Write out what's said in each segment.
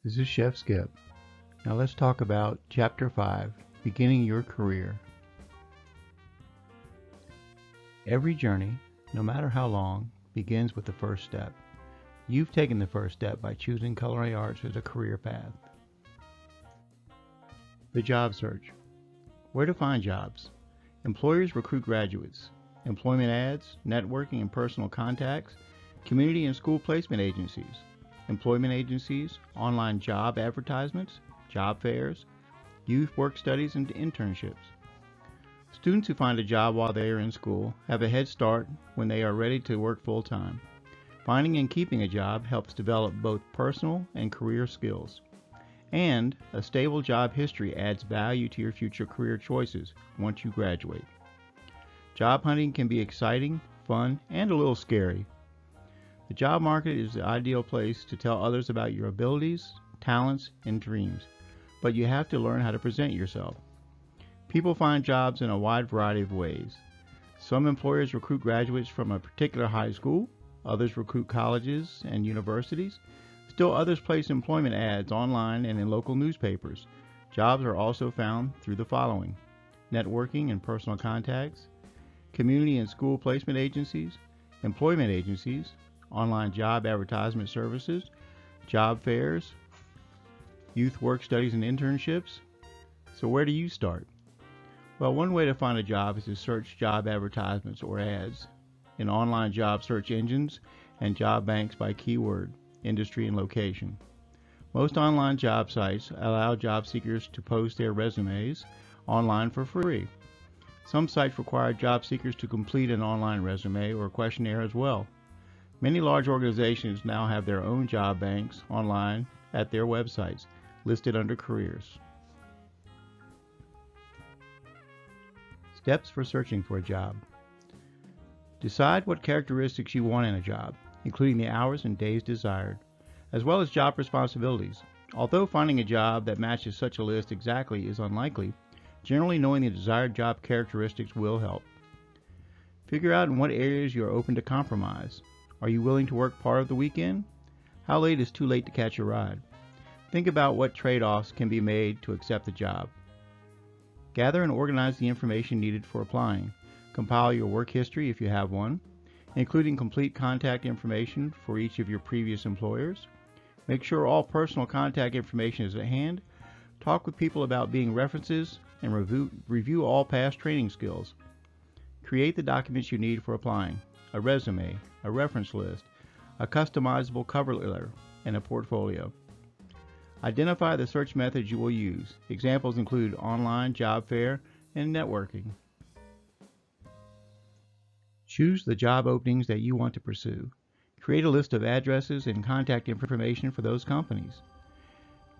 This is Chef Skip. Now let's talk about Chapter 5, Beginning Your Career. Every journey, no matter how long, begins with the first step. You've taken the first step by choosing culinary arts as a career path. The job search. Where to find jobs? Employers recruit graduates. Employment ads, networking and personal contacts, community and school placement agencies, employment agencies, online job advertisements, job fairs, youth work studies and internships. Students who find a job while they are in school have a head start when they are ready to work full-time. Finding and keeping a job helps develop both personal and career skills. And a stable job history adds value to your future career choices once you graduate. Job hunting can be exciting, fun, and a little scary. The job market is the ideal place to tell others about your abilities, talents, and dreams, but you have to learn how to present yourself. People find jobs in a wide variety of ways. Some employers recruit graduates from a particular high school, others recruit colleges and universities. Still others place employment ads online and in local newspapers. Jobs are also found through the following: networking and personal contacts, community and school placement agencies, employment agencies, online job advertisement services, job fairs, youth work studies and internships. So where do you start? Well, one way to find a job is to search job advertisements or ads in online job search engines and job banks by keyword, industry, and location. Most online job sites allow job seekers to post their resumes online for free. Some sites require job seekers to complete an online resume or questionnaire as well. Many large organizations now have their own job banks online at their websites, listed under careers. Steps for searching for a job. Decide what characteristics you want in a job, including the hours and days desired, as well as job responsibilities. Although finding a job that matches such a list exactly is unlikely, generally knowing the desired job characteristics will help. Figure out in what areas you are open to compromise. Are you willing to work part of the weekend? How late is too late to catch a ride? Think about what trade-offs can be made to accept the job. Gather and organize the information needed for applying. Compile your work history if you have one, including complete contact information for each of your previous employers. Make sure all personal contact information is at hand. Talk with people about being references and review all past training skills. Create the documents you need for applying: a resume, a reference list, a customizable cover letter, and a portfolio. Identify the search methods you will use. Examples include online, job fair, and networking. Choose the job openings that you want to pursue. Create a list of addresses and contact information for those companies.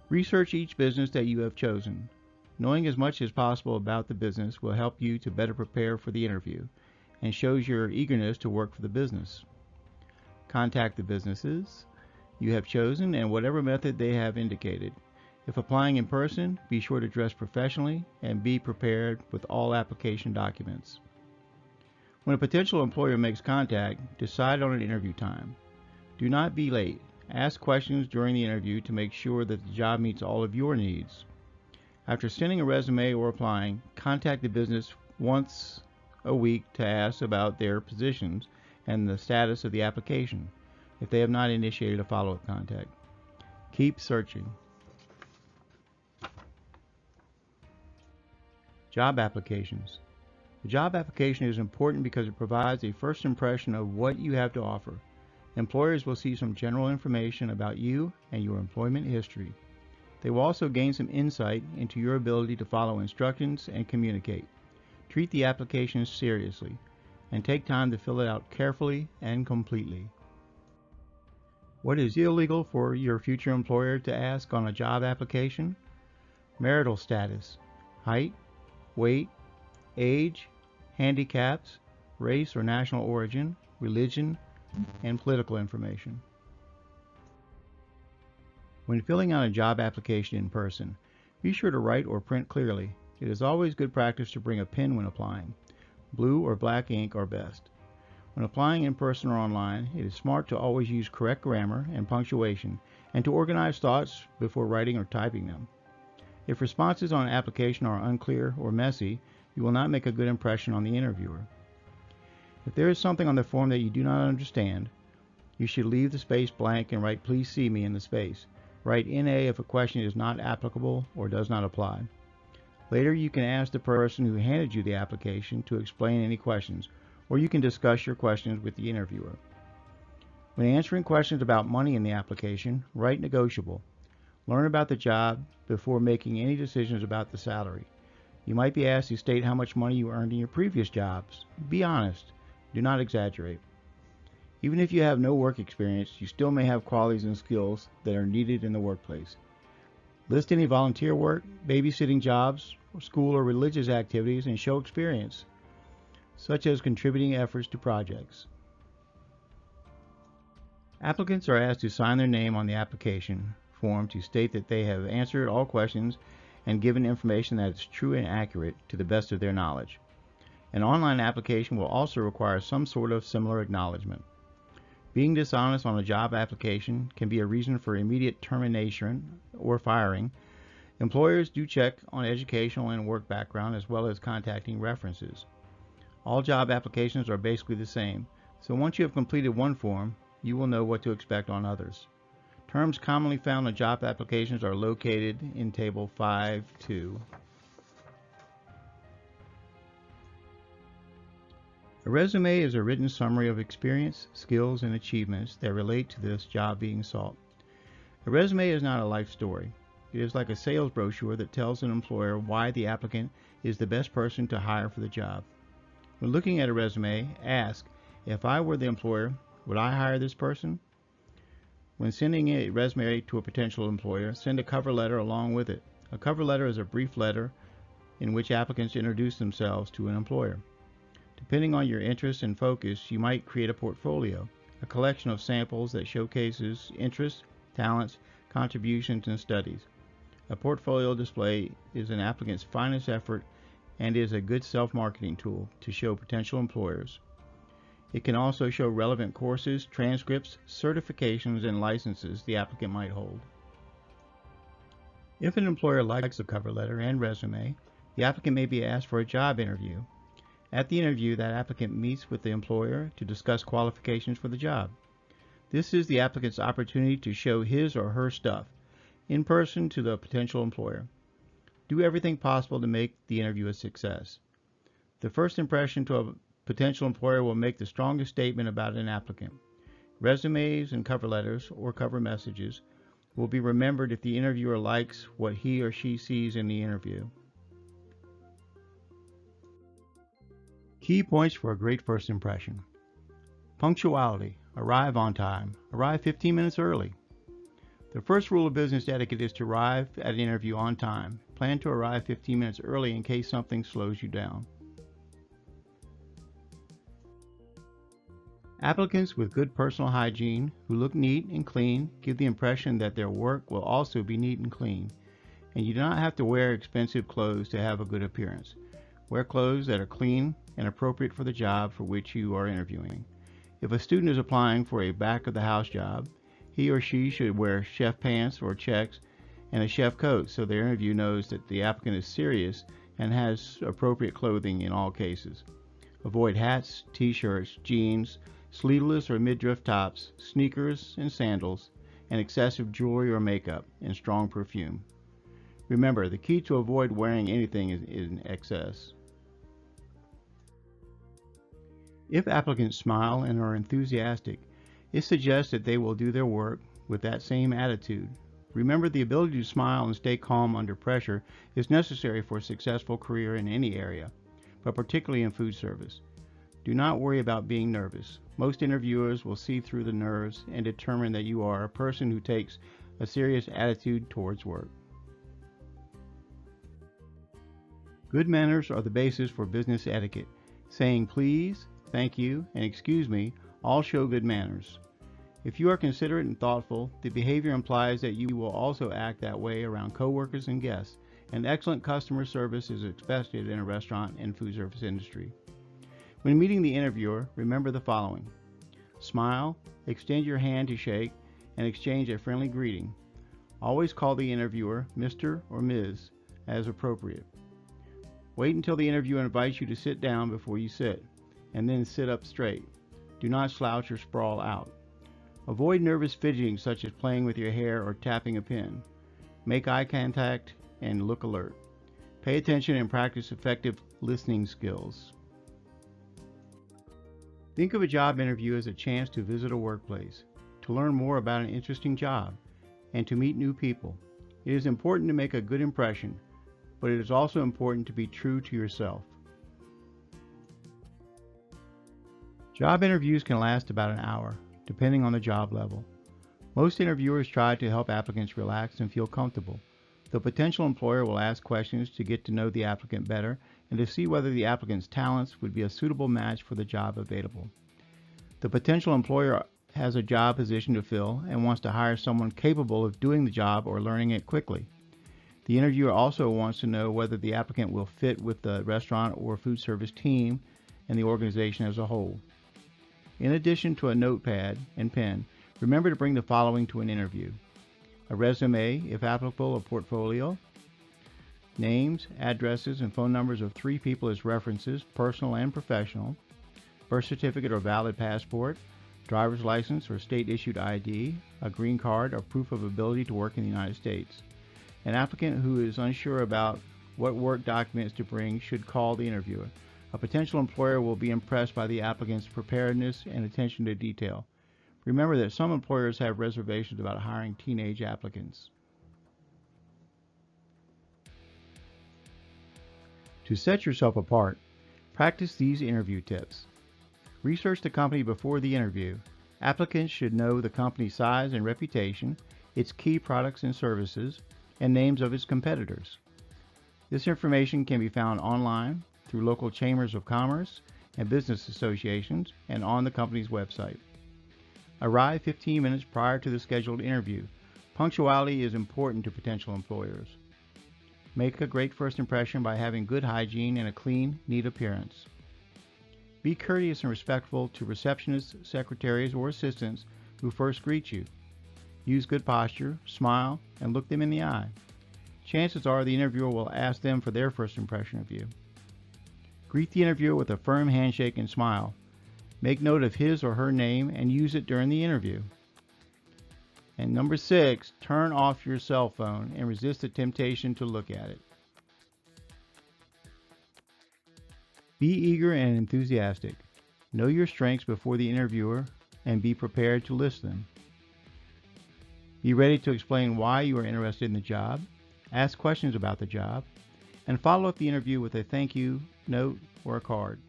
Research each business that you have chosen. Knowing as much as possible about the business will help you to better prepare for the interview and shows your eagerness to work for the business. Contact the businesses you have chosen and whatever method they have indicated. If applying in person, be sure to dress professionally and be prepared with all application documents. When a potential employer makes contact, decide on an interview time. Do not be late. Ask questions during the interview to make sure that the job meets all of your needs. After sending a resume or applying, contact the business once a week to ask about their positions and the status of the application if they have not initiated a follow-up contact. Keep searching. Job applications. The job application is important because it provides a first impression of what you have to offer. Employers will see some general information about you and your employment history. They will also gain some insight into your ability to follow instructions and communicate. Treat the application seriously and take time to fill it out carefully and completely. What is illegal for your future employer to ask on a job application? Marital status, height, weight, age, handicaps, race or national origin, religion, and political information. When filling out a job application in person, be sure to write or print clearly. It is always good practice to bring a pen when applying. Blue or black ink are best. When applying in person or online, it is smart to always use correct grammar and punctuation and to organize thoughts before writing or typing them. If responses on an application are unclear or messy, you will not make a good impression on the interviewer. If there is something on the form that you do not understand, you should leave the space blank and write "Please see me" in the space. Write NA if a question is not applicable or does not apply. Later, you can ask the person who handed you the application to explain any questions, or you can discuss your questions with the interviewer. When answering questions about money in the application, write negotiable. Learn about the job before making any decisions about the salary. You might be asked to state how much money you earned in your previous jobs. Be honest. Do not exaggerate. Even if you have no work experience, you still may have qualities and skills that are needed in the workplace. List any volunteer work, babysitting jobs, school or religious activities, and show experience, such as contributing efforts to projects. Applicants are asked to sign their name on the application form to state that they have answered all questions and given information that is true and accurate to the best of their knowledge. An online application will also require some sort of similar acknowledgement. Being dishonest on a job application can be a reason for immediate termination or firing. Employers do check on educational and work background as well as contacting references. All job applications are basically the same, so once you have completed one form, you will know what to expect on others. Terms commonly found on job applications are located in Table 5.2. A resume is a written summary of experience, skills, and achievements that relate to this job being sought. A resume is not a life story. It is like a sales brochure that tells an employer why the applicant is the best person to hire for the job. When looking at a resume, ask, if I were the employer, would I hire this person? When sending a resume to a potential employer, send a cover letter along with it. A cover letter is a brief letter in which applicants introduce themselves to an employer. Depending on your interests and focus, you might create a portfolio, a collection of samples that showcases interests, talents, contributions, and studies. A portfolio display is an applicant's finest effort and is a good self-marketing tool to show potential employers. It can also show relevant courses, transcripts, certifications, and licenses the applicant might hold. If an employer likes a cover letter and resume, the applicant may be asked for a job interview. At the interview, that applicant meets with the employer to discuss qualifications for the job. This is the applicant's opportunity to show his or her stuff in person to the potential employer. Do everything possible to make the interview a success. The first impression to a potential employer will make the strongest statement about an applicant. Resumes and cover letters or cover messages will be remembered if the interviewer likes what he or she sees in the interview. Key points for a great first impression. Punctuality. Arrive on time. Arrive 15 minutes early. The first rule of business etiquette is to arrive at an interview on time. Plan to arrive 15 minutes early in case something slows you down. Applicants with good personal hygiene who look neat and clean give the impression that their work will also be neat and clean, and you do not have to wear expensive clothes to have a good appearance. Wear clothes that are clean and appropriate for the job for which you are interviewing. If a student is applying for a back-of-the-house job, he or she should wear chef pants or checks and a chef coat so the interview knows that the applicant is serious and has appropriate clothing in all cases. Avoid hats, t-shirts, jeans, sleeveless or midriff tops, sneakers and sandals, and excessive jewelry or makeup, and strong perfume. Remember, the key to avoid wearing anything is in excess. If applicants smile and are enthusiastic, it suggests that they will do their work with that same attitude. Remember, the ability to smile and stay calm under pressure is necessary for a successful career in any area, but particularly in food service. Do not worry about being nervous. Most interviewers will see through the nerves and determine that you are a person who takes a serious attitude towards work. Good manners are the basis for business etiquette. Saying please, thank you, and excuse me all show good manners. If you are considerate and thoughtful, the behavior implies that you will also act that way around coworkers and guests, and excellent customer service is expected in a restaurant and food service industry. When meeting the interviewer, remember the following. Smile, extend your hand to shake, and exchange a friendly greeting. Always call the interviewer Mr. or Ms. as appropriate. Wait until the interviewer invites you to sit down before you sit, and then sit up straight. Do not slouch or sprawl out. Avoid nervous fidgeting such as playing with your hair or tapping a pen. Make eye contact and look alert. Pay attention and practice effective listening skills. Think of a job interview as a chance to visit a workplace, to learn more about an interesting job, and to meet new people. It is important to make a good impression, but it is also important to be true to yourself. Job interviews can last about an hour, depending on the job level. Most interviewers try to help applicants relax and feel comfortable. The potential employer will ask questions to get to know the applicant better and to see whether the applicant's talents would be a suitable match for the job available. The potential employer has a job position to fill and wants to hire someone capable of doing the job or learning it quickly. The interviewer also wants to know whether the applicant will fit with the restaurant or food service team and the organization as a whole. In addition to a notepad and pen, remember to bring the following to an interview: a resume, if applicable, a portfolio, names, addresses, and phone numbers of 3 people as references, personal and professional, birth certificate or valid passport, driver's license or state-issued ID, a green card or proof of ability to work in the United States. An applicant who is unsure about what work documents to bring should call the interviewer. A potential employer will be impressed by the applicant's preparedness and attention to detail. Remember that some employers have reservations about hiring teenage applicants. To set yourself apart, practice these interview tips. Research the company before the interview. Applicants should know the company's size and reputation, its key products and services, and names of its competitors. This information can be found online, through local chambers of commerce and business associations, and on the company's website. Arrive 15 minutes prior to the scheduled interview. Punctuality is important to potential employers. Make a great first impression by having good hygiene and a clean, neat appearance. Be courteous and respectful to receptionists, secretaries, or assistants who first greet you. Use good posture, smile, and look them in the eye. Chances are the interviewer will ask them for their first impression of you. Greet the interviewer with a firm handshake and smile. Make note of his or her name and use it during the interview. And number 6, turn off your cell phone and resist the temptation to look at it. Be eager and enthusiastic. Know your strengths before the interviewer and be prepared to list them. Be ready to explain why you are interested in the job, ask questions about the job, and follow up the interview with a thank you note or a card.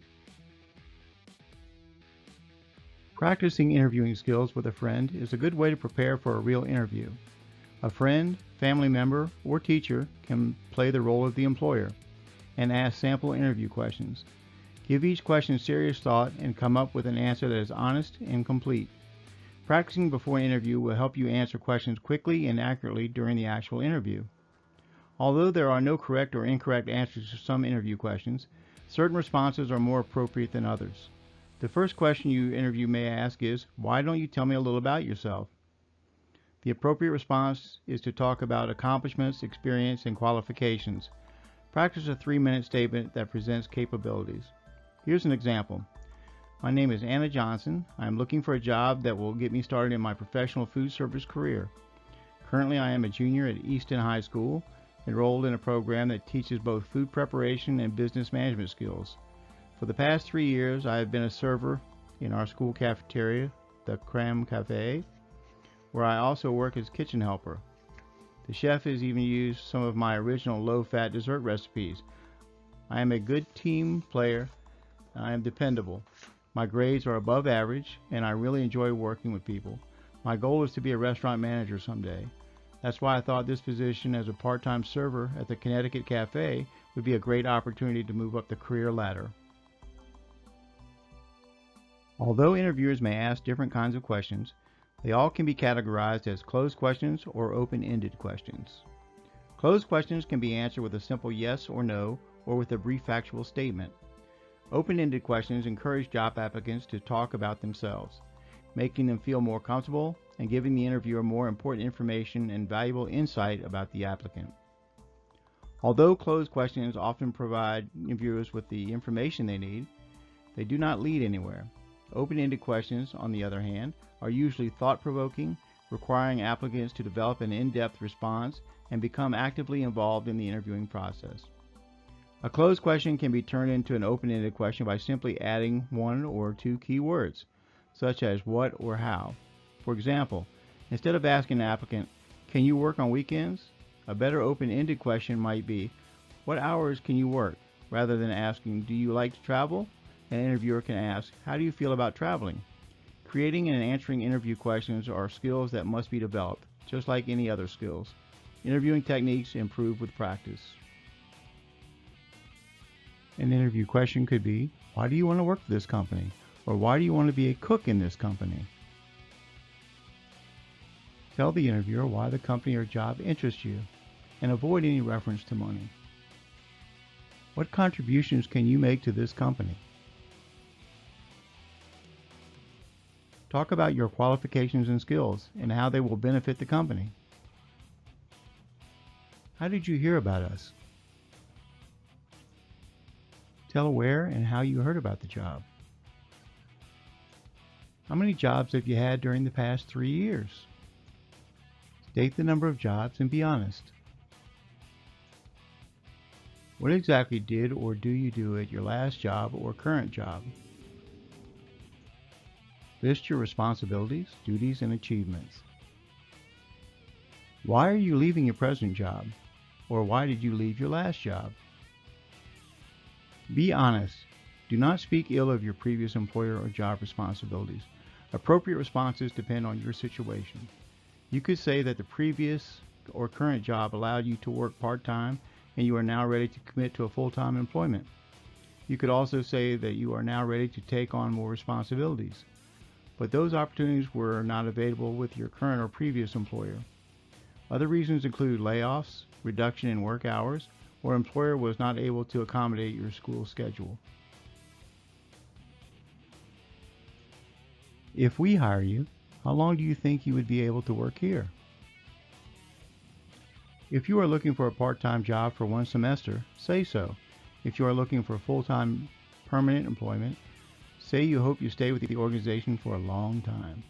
Practicing interviewing skills with a friend is a good way to prepare for a real interview. A friend, family member, or teacher can play the role of the employer and ask sample interview questions. Give each question serious thought and come up with an answer that is honest and complete. Practicing before an interview will help you answer questions quickly and accurately during the actual interview. Although there are no correct or incorrect answers to some interview questions, certain responses are more appropriate than others. The first question you interview may ask is, "Why don't you tell me a little about yourself?" The appropriate response is to talk about accomplishments, experience, and qualifications. Practice a 3-minute statement that presents capabilities. Here's an example. My name is Anna Johnson. I am looking for a job that will get me started in my professional food service career. Currently, I am a junior at Easton High School, enrolled in a program that teaches both food preparation and business management skills. For the past 3 years, I have been a server in our school cafeteria, the Crème Café, where I also work as kitchen helper. The chef has even used some of my original low-fat dessert recipes. I am a good team player, and I am dependable. My grades are above average, and I really enjoy working with people. My goal is to be a restaurant manager someday. That's why I thought this position as a part-time server at the Connecticut Cafe would be a great opportunity to move up the career ladder. Although interviewers may ask different kinds of questions, they all can be categorized as closed questions or open-ended questions. Closed questions can be answered with a simple yes or no, or with a brief factual statement. Open-ended questions encourage job applicants to talk about themselves, making them feel more comfortable and giving the interviewer more important information and valuable insight about the applicant. Although closed questions often provide interviewers with the information they need, they do not lead anywhere. Open-ended questions, on the other hand, are usually thought-provoking, requiring applicants to develop an in-depth response and become actively involved in the interviewing process. A closed question can be turned into an open-ended question by simply adding one or two key words, such as what or how. For example, instead of asking an applicant, "Can you work on weekends?" a better open-ended question might be, "What hours can you work?" rather than asking, "Do you like to travel?" An interviewer can ask, "How do you feel about traveling?" Creating and answering interview questions are skills that must be developed, just like any other skills. Interviewing techniques improve with practice. An interview question could be, "Why do you want to work for this company?" or "Why do you want to be a cook in this company?" Tell the interviewer why the company or job interests you, and avoid any reference to money. What contributions can you make to this company? Talk about your qualifications and skills and how they will benefit the company. How did you hear about us? Tell where and how you heard about the job. How many jobs have you had during the past 3 years? State the number of jobs and be honest. What exactly did or do you do at your last job or current job? List your responsibilities, duties, and achievements. Why are you leaving your present job? Or why did you leave your last job? Be honest. Do not speak ill of your previous employer or job responsibilities. Appropriate responses depend on your situation. You could say that the previous or current job allowed you to work part-time and you are now ready to commit to a full-time employment. You could also say that you are now ready to take on more responsibilities, but those opportunities were not available with your current or previous employer. Other reasons include layoffs, reduction in work hours, or employer was not able to accommodate your school schedule. If we hire you, how long do you think you would be able to work here? If you are looking for a part-time job for 1 semester, say so. If you are looking for full-time permanent employment, say you hope you stay with the organization for a long time.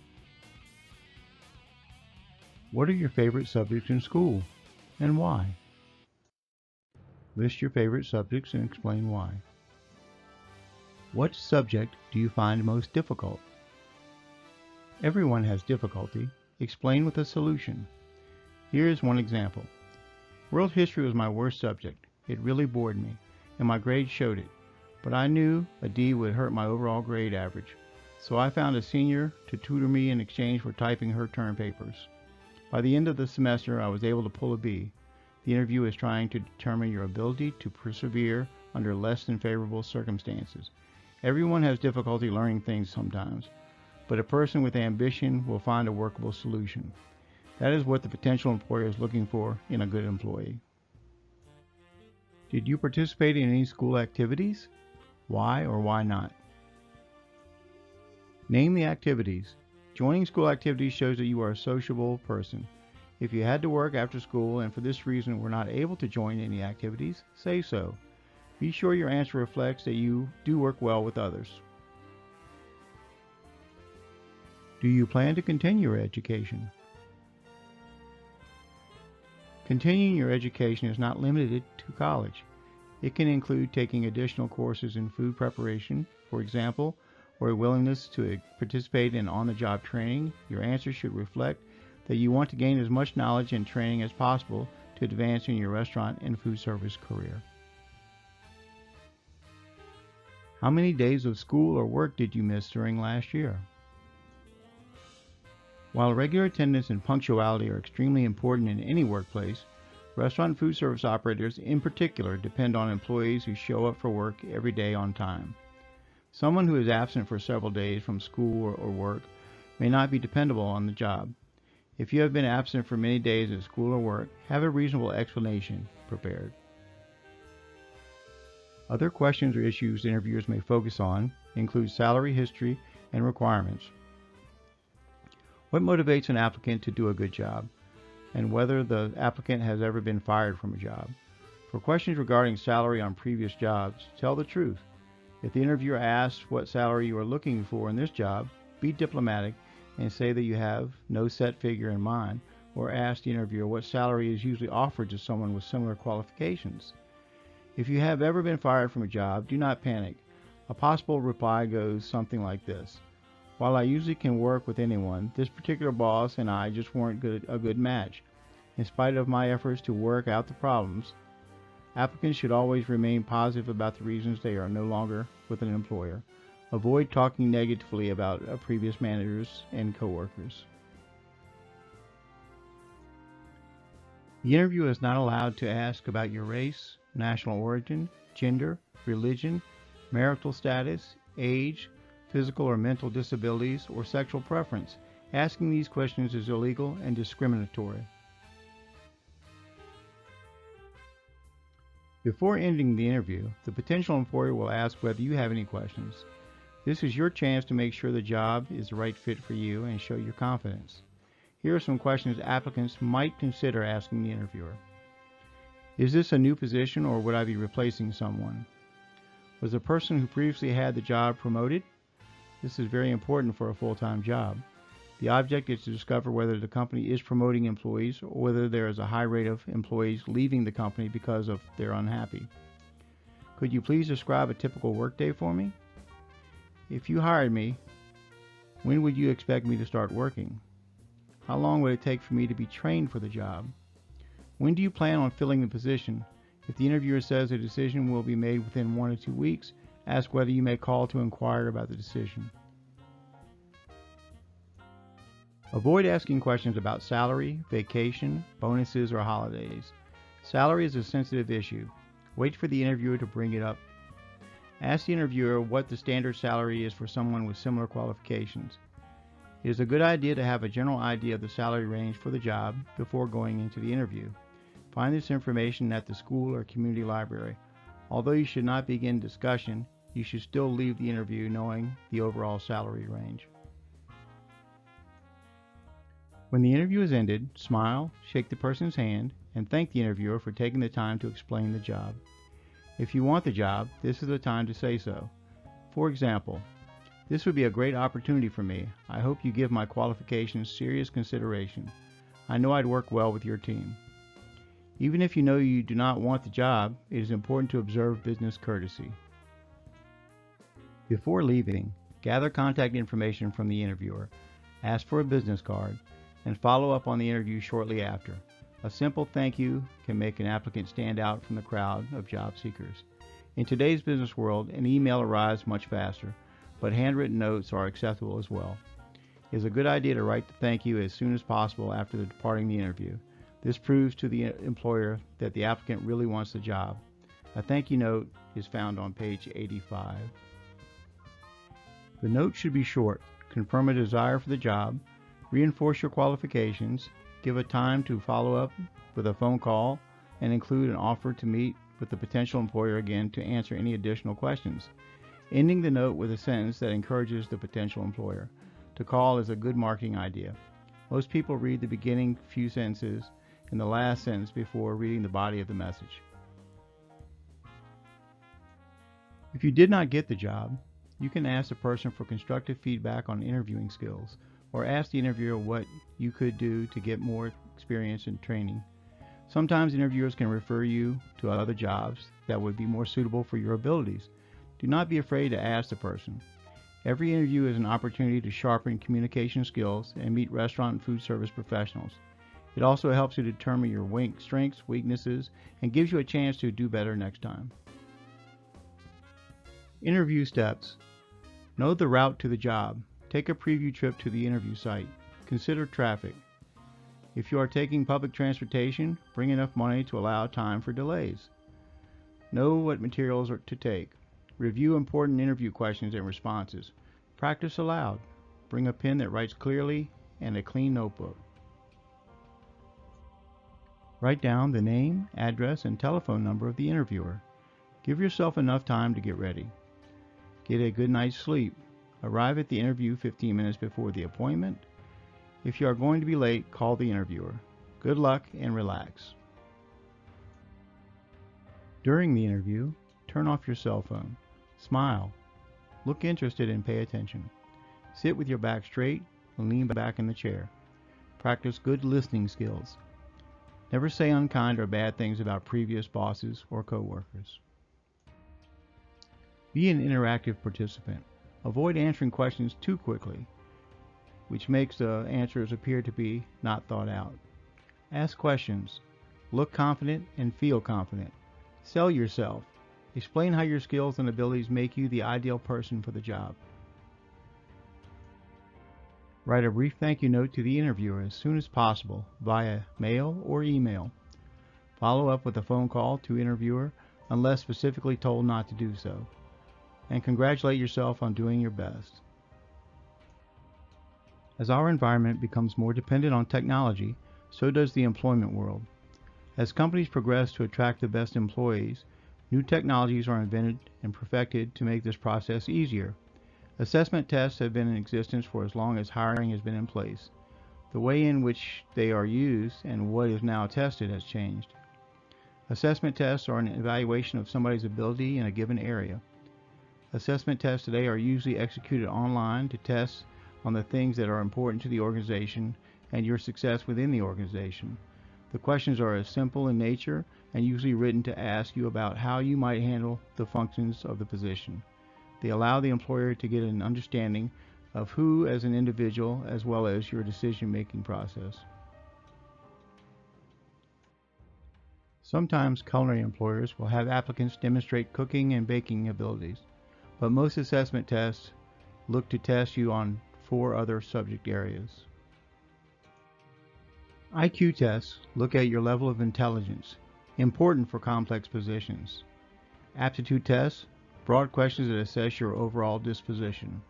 What are your favorite subjects in school, and why? List your favorite subjects and explain why. What subject do you find most difficult? Everyone has difficulty. Explain with a solution. Here is one example. World history was my worst subject. It really bored me, and my grades showed it. But I knew a D would hurt my overall grade average, so I found a senior to tutor me in exchange for typing her term papers. By the end of the semester, I was able to pull a B. The interview is trying to determine your ability to persevere under less than favorable circumstances. Everyone has difficulty learning things sometimes, but a person with ambition will find a workable solution. That is what the potential employer is looking for in a good employee. Did you participate in any school activities? Why or why not? Name the activities. Joining school activities shows that you are a sociable person. If you had to work after school and for this reason were not able to join any activities, say so. Be sure your answer reflects that you do work well with others. Do you plan to continue your education? Continuing your education is not limited to college. It can include taking additional courses in food preparation, for example, or a willingness to participate in on-the-job training. Your answer should reflect that you want to gain as much knowledge and training as possible to advance in your restaurant and food service career. How many days of school or work did you miss during last year? While regular attendance and punctuality are extremely important in any workplace, restaurant and food service operators in particular depend on employees who show up for work every day on time. Someone who is absent for several days from school or work may not be dependable on the job. If you have been absent for many days at school or work, have a reasonable explanation prepared. Other questions or issues interviewers may focus on include salary history and requirements. What motivates an applicant to do a good job, and whether the applicant has ever been fired from a job. For questions regarding salary on previous jobs, tell the truth. If the interviewer asks what salary you are looking for in this job, be diplomatic and say that you have no set figure in mind, or ask the interviewer what salary is usually offered to someone with similar qualifications. If you have ever been fired from a job, do not panic. A possible reply goes something like this. While I usually can work with anyone, this particular boss and I just weren't a good match. In spite of my efforts to work out the problems, applicants should always remain positive about the reasons they are no longer with an employer. Avoid talking negatively about previous managers and coworkers. The interviewer is not allowed to ask about your race, national origin, gender, religion, marital status, age, physical or mental disabilities, or sexual preference. Asking these questions is illegal and discriminatory. Before ending the interview, the potential employer will ask whether you have any questions. This is your chance to make sure the job is the right fit for you and show your confidence. Here are some questions applicants might consider asking the interviewer. Is this a new position, or would I be replacing someone? Was the person who previously had the job promoted? This is very important for a full-time job. The object is to discover whether the company is promoting employees or whether there is a high rate of employees leaving the company because they're unhappy. Could you please describe a typical workday for me? If you hired me, when would you expect me to start working? How long would it take for me to be trained for the job? When do you plan on filling the position? If the interviewer says a decision will be made within 1 to 2 weeks, ask whether you may call to inquire about the decision. Avoid asking questions about salary, vacation, bonuses, or holidays. Salary is a sensitive issue. Wait for the interviewer to bring it up. Ask the interviewer what the standard salary is for someone with similar qualifications. It is a good idea to have a general idea of the salary range for the job before going into the interview. Find this information at the school or community library. Although you should not begin discussion, you should still leave the interview knowing the overall salary range. When the interview is ended, smile, shake the person's hand, and thank the interviewer for taking the time to explain the job. If you want the job, this is the time to say so. For example, this would be a great opportunity for me. I hope you give my qualifications serious consideration. I know I'd work well with your team. Even if you know you do not want the job, it is important to observe business courtesy. Before leaving, gather contact information from the interviewer, ask for a business card, and follow up on the interview shortly after. A simple thank you can make an applicant stand out from the crowd of job seekers. In today's business world, an email arrives much faster, but handwritten notes are acceptable as well. It is a good idea to write the thank you as soon as possible after departing the interview. This proves to the employer that the applicant really wants the job. A thank you note is found on page 85. The note should be short. Confirm a desire for the job, reinforce your qualifications, give a time to follow up with a phone call, and include an offer to meet with the potential employer again to answer any additional questions. Ending the note with a sentence that encourages the potential employer to call is a good marketing idea. Most people read the beginning few sentences and the last sentence before reading the body of the message. If you did not get the job, you can ask the person for constructive feedback on interviewing skills, or ask the interviewer what you could do to get more experience and training. Sometimes interviewers can refer you to other jobs that would be more suitable for your abilities. Do not be afraid to ask the person. Every interview is an opportunity to sharpen communication skills and meet restaurant and food service professionals. It also helps you determine your strengths, weaknesses, and gives you a chance to do better next time. Interview steps. Know the route to the job. Take a preview trip to the interview site. Consider traffic. If you are taking public transportation, bring enough money to allow time for delays. Know what materials are to take. Review important interview questions and responses. Practice aloud. Bring a pen that writes clearly and a clean notebook. Write down the name, address, and telephone number of the interviewer. Give yourself enough time to get ready. Get a good night's sleep. Arrive at the interview 15 minutes before the appointment. If you are going to be late, call the interviewer. Good luck and relax. During the interview, turn off your cell phone. Smile. Look interested and pay attention. Sit with your back straight and lean back in the chair. Practice good listening skills. Never say unkind or bad things about previous bosses or coworkers. Be an interactive participant. Avoid answering questions too quickly, which makes the answers appear to be not thought out. Ask questions. Look confident and feel confident. Sell yourself. Explain how your skills and abilities make you the ideal person for the job. Write a brief thank you note to the interviewer as soon as possible via mail or email. Follow up with a phone call to interviewer unless specifically told not to do so. And congratulate yourself on doing your best. As our environment becomes more dependent on technology, so does the employment world. As companies progress to attract the best employees, new technologies are invented and perfected to make this process easier. Assessment tests have been in existence for as long as hiring has been in place. The way in which they are used and what is now tested has changed. Assessment tests are an evaluation of somebody's ability in a given area. Assessment tests today are usually executed online to test on the things that are important to the organization and your success within the organization. The questions are as simple in nature and usually written to ask you about how you might handle the functions of the position. They allow the employer to get an understanding of who as an individual as well as your decision-making process. Sometimes culinary employers will have applicants demonstrate cooking and baking abilities, but most assessment tests look to test you on 4 other subject areas. IQ tests look at your level of intelligence, important for complex positions. Aptitude tests, broad questions that assess your overall disposition.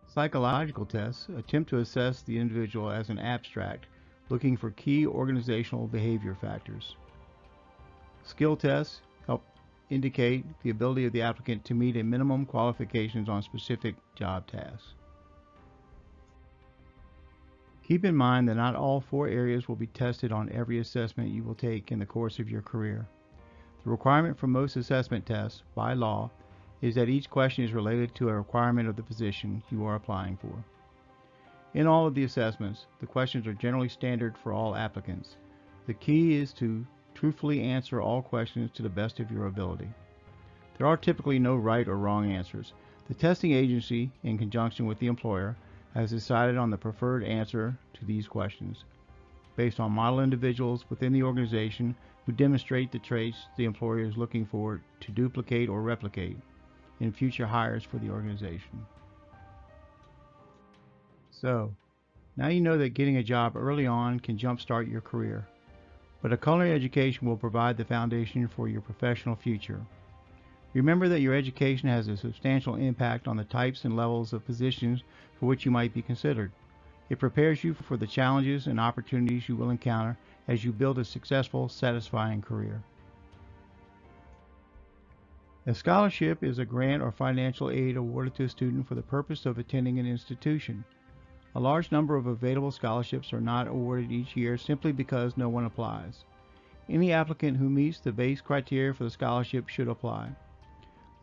Psychological tests attempt to assess the individual as an abstract, looking for key organizational behavior factors. Skill tests help indicate the ability of the applicant to meet a minimum qualifications on specific job tasks. Keep in mind that not all 4 areas will be tested on every assessment you will take in the course of your career. The requirement for most assessment tests, by law, is that each question is related to a requirement of the position you are applying for. In all of the assessments, the questions are generally standard for all applicants. The key is to truthfully answer all questions to the best of your ability. There are typically no right or wrong answers. The testing agency, in conjunction with the employer, has decided on the preferred answer to these questions, based on model individuals within the organization who demonstrate the traits the employer is looking for to duplicate or replicate in future hires for the organization. So, now you know that getting a job early on can jumpstart your career, but a culinary education will provide the foundation for your professional future. Remember that your education has a substantial impact on the types and levels of positions for which you might be considered. It prepares you for the challenges and opportunities you will encounter as you build a successful, satisfying career. A scholarship is a grant or financial aid awarded to a student for the purpose of attending an institution. A large number of available scholarships are not awarded each year simply because no one applies. Any applicant who meets the base criteria for the scholarship should apply.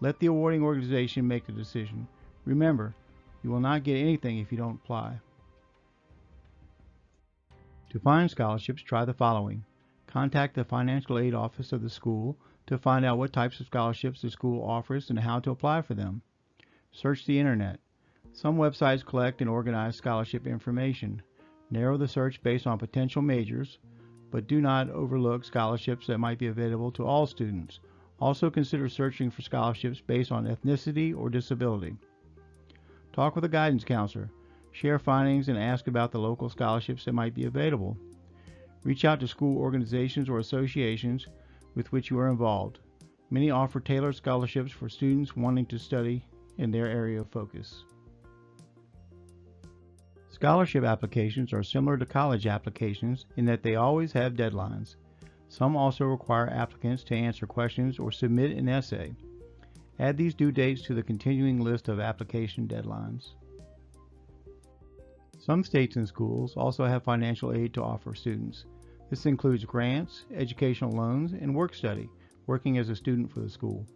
Let the awarding organization make the decision. Remember, you will not get anything if you don't apply. To find scholarships, try the following. Contact the financial aid office of the school to find out what types of scholarships the school offers and how to apply for them. Search the internet. Some websites collect and organize scholarship information. Narrow the search based on potential majors, but do not overlook scholarships that might be available to all students. Also consider searching for scholarships based on ethnicity or disability. Talk with a guidance counselor. Share findings and ask about the local scholarships that might be available. Reach out to school organizations or associations with which you are involved. Many offer tailored scholarships for students wanting to study in their area of focus. Scholarship applications are similar to college applications in that they always have deadlines. Some also require applicants to answer questions or submit an essay. Add these due dates to the continuing list of application deadlines. Some states and schools also have financial aid to offer students. This includes grants, educational loans, and work study, working as a student for the school.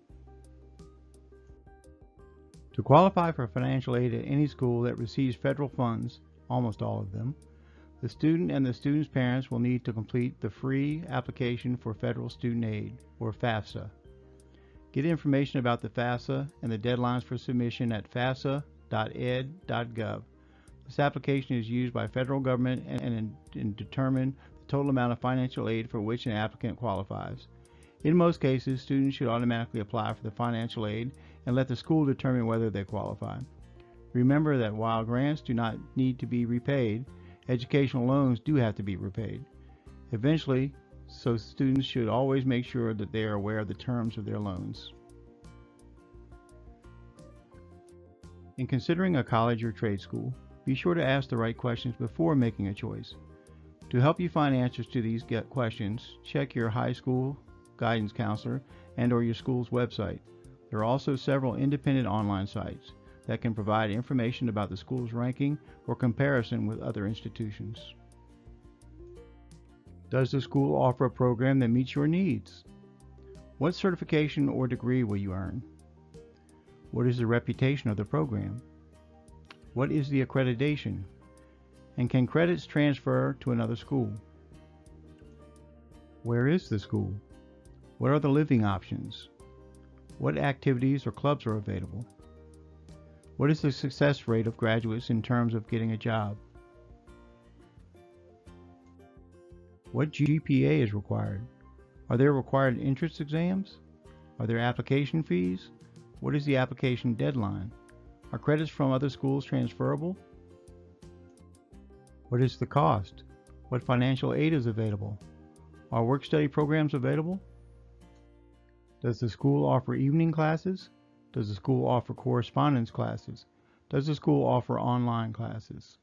To qualify for financial aid at any school that receives federal funds, almost all of them, the student and the student's parents will need to complete the free application for federal student aid, or FAFSA. Get information about the FAFSA and the deadlines for submission at fafsa.ed.gov. This application is used by federal government and determine the total amount of financial aid for which an applicant qualifies. In most cases, students should automatically apply for the financial aid and let the school determine whether they qualify. Remember that while grants do not need to be repaid, educational loans do have to be repaid eventually, so students should always make sure that they are aware of the terms of their loans. In considering a college or trade school, be sure to ask the right questions before making a choice. To help you find answers to these questions, check your high school guidance counselor and/or your school's website. There are also several independent online sites that can provide information about the school's ranking or comparison with other institutions. Does the school offer a program that meets your needs? What certification or degree will you earn? What is the reputation of the program? What is the accreditation? And can credits transfer to another school? Where is the school? What are the living options? What activities or clubs are available? What is the success rate of graduates in terms of getting a job? What GPA is required? Are there required entrance exams? Are there application fees? What is the application deadline? Are credits from other schools transferable? What is the cost? What financial aid is available? Are work study programs available? Does the school offer evening classes? Does the school offer correspondence classes? Does the school offer online classes?